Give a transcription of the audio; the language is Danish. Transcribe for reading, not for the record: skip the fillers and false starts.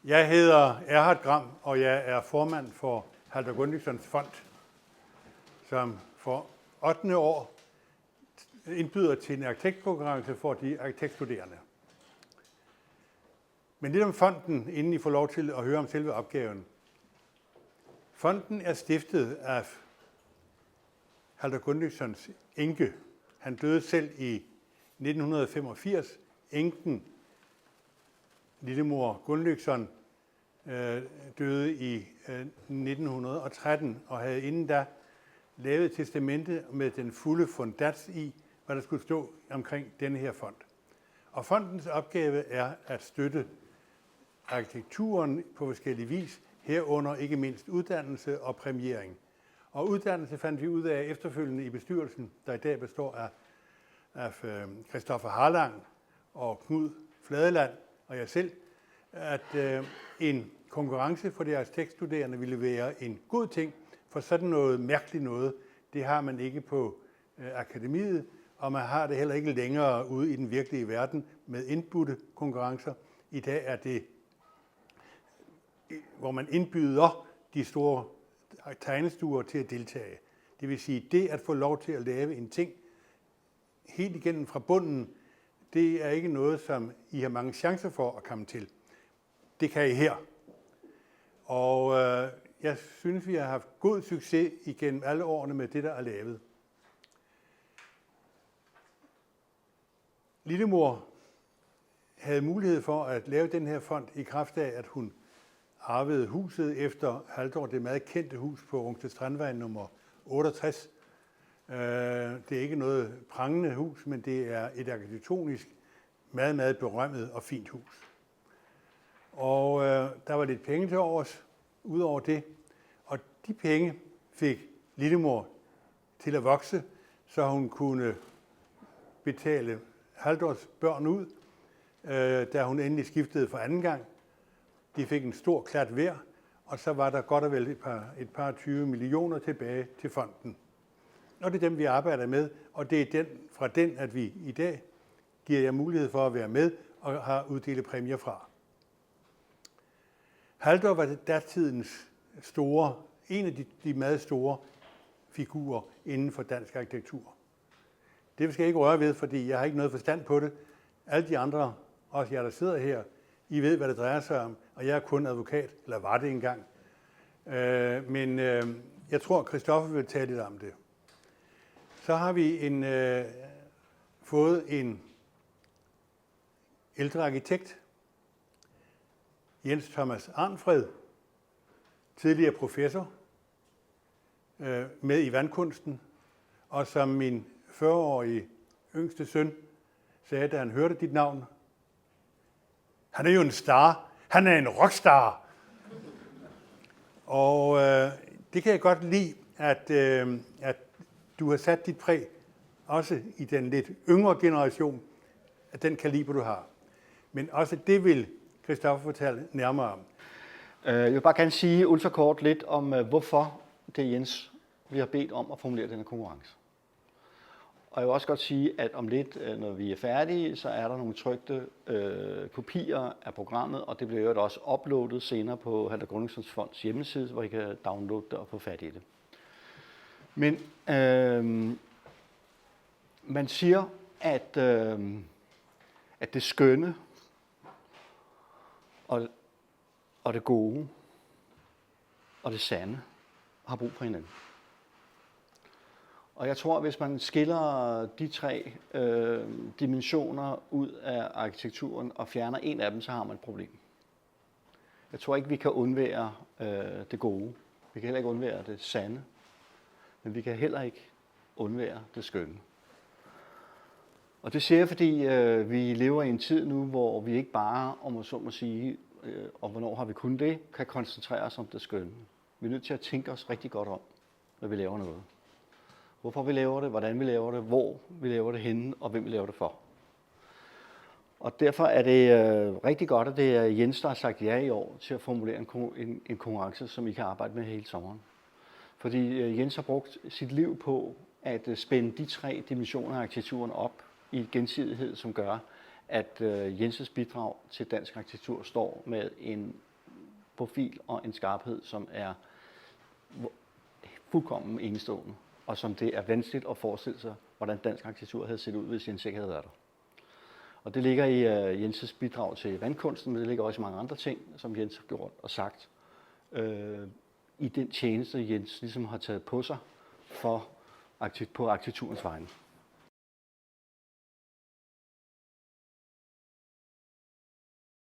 Jeg hedder Erhard Gram, og jeg er formand for Halldor Gunnløgssons Fond, som for 8. år indbyder til en arkitektkonkurrence for de arkitektstuderende. Men lidt om fonden, inden I får lov til at høre om selve opgaven. Fonden er stiftet af Halldor Gunnløgssons enke. Han døde selv i 1985. Enken, Lillemor Gunnløgsson, døde i 1913 og havde inden da lavet et testamente med den fulde fundats i, hvad der skulle stå omkring denne her fond. Og fondens opgave er at støtte arkitekturen på forskellige vis, herunder ikke mindst uddannelse og præmiering. Og uddannelse fandt vi ud af efterfølgende i bestyrelsen, der i dag består af Christoffer Harlang og Knud Fladeland og jeg selv, at en konkurrence for de arkitektstuderende ville være en god ting, for sådan noget mærkeligt noget, det har man ikke på akademiet, og man har det heller ikke længere ude i den virkelige verden med indbudte konkurrencer. I dag er det, hvor man indbyder de store tegnestuer til at deltage. Det vil sige, det at få lov til at lave en ting helt igennem fra bunden, det er ikke noget, som I har mange chancer for at komme til. Det kan I her. Og jeg synes, vi har haft god succes igennem alle årene med det, der er lavet. Lillemor havde mulighed for at lave den her fond i kraft af, at hun arvede huset efter Halldor, det meget kendte hus på Rungsted Strandvej nummer 68. Det er ikke noget prangende hus, men det er et arkitektonisk meget, meget berømmet og fint hus. Og der var lidt penge til overs, ud over det. Og de penge fik Lillemor til at vokse, så hun kunne betale Halldors børn ud, da hun endelig skiftede for anden gang. De fik en stor klat hver, og så var der godt og vel et par 20 millioner tilbage til fonden. Og det er dem, vi arbejder med, og det er fra den, at vi i dag giver jer mulighed for at være med og har uddelt præmier fra. Halldor var datidens en af de meget store figurer inden for dansk arkitektur. Det skal jeg ikke røre ved, fordi jeg har ikke noget forstand på det. Alle de andre, også jer, der sidder her, I ved, hvad det drejer sig om, og jeg er kun advokat, eller var det engang. Men jeg tror, Christoffer vil tale lidt om det. Så har vi fået en ældre arkitekt, Jens Thomas Arnfred, tidligere professor med i vandkunsten, og som min 40-årige yngste søn sagde, da han hørte dit navn: han er jo en star. Han er en rockstar. Og det kan jeg godt lide, at du har sat dit præg, også i den lidt yngre generation, af den kaliber, du har. Men også det vil Christoffer fortælle nærmere om. Jeg vil bare gerne sige ultrakort lidt om, hvorfor det er Jens, vi har bedt om at formulere denne konkurrence. Og jeg vil også godt sige, at om lidt, når vi er færdige, så er der nogle trykte kopier af programmet, og det bliver jo også uploadet senere på Halldor Gunnløgssons Fonds hjemmeside, hvor I kan downloade det og få fat i det. Men man siger, at det skønne og det gode og det sande har brug for hinanden. Og jeg tror, at hvis man skiller de tre dimensioner ud af arkitekturen og fjerner en af dem, så har man et problem. Jeg tror ikke, vi kan undvære det gode. Vi kan heller ikke undvære det sande. Men vi kan heller ikke undvære det skønne. Og det siger jeg, fordi vi lever i en tid nu, hvor vi ikke bare, om man så må sige, og hvornår har vi kun det, kan koncentrere os om det skønne. Vi er nødt til at tænke os rigtig godt om, når vi laver noget. Hvorfor vi laver det, hvordan vi laver det, hvor vi laver det henne, og hvem vi laver det for. Og derfor er det rigtig godt, at det er Jens, der har sagt ja i år til at formulere en konkurrence, som I kan arbejde med hele sommeren. Fordi Jens har brugt sit liv på at spænde de tre dimensioner af arkitekturen op i gensidighed, som gør, at Jenses bidrag til dansk arkitektur står med en profil og en skarphed, som er fuldkommen enestående, og som det er vanskeligt at forestille sig, hvordan dansk arkitektur havde set ud, hvis Jens ikke havde været der. Og det ligger i Jenses bidrag til vandkunsten, men det ligger også i mange andre ting, som Jens har gjort og sagt, i den tjeneste, Jens ligesom har taget på sig på arkitekturens vegne.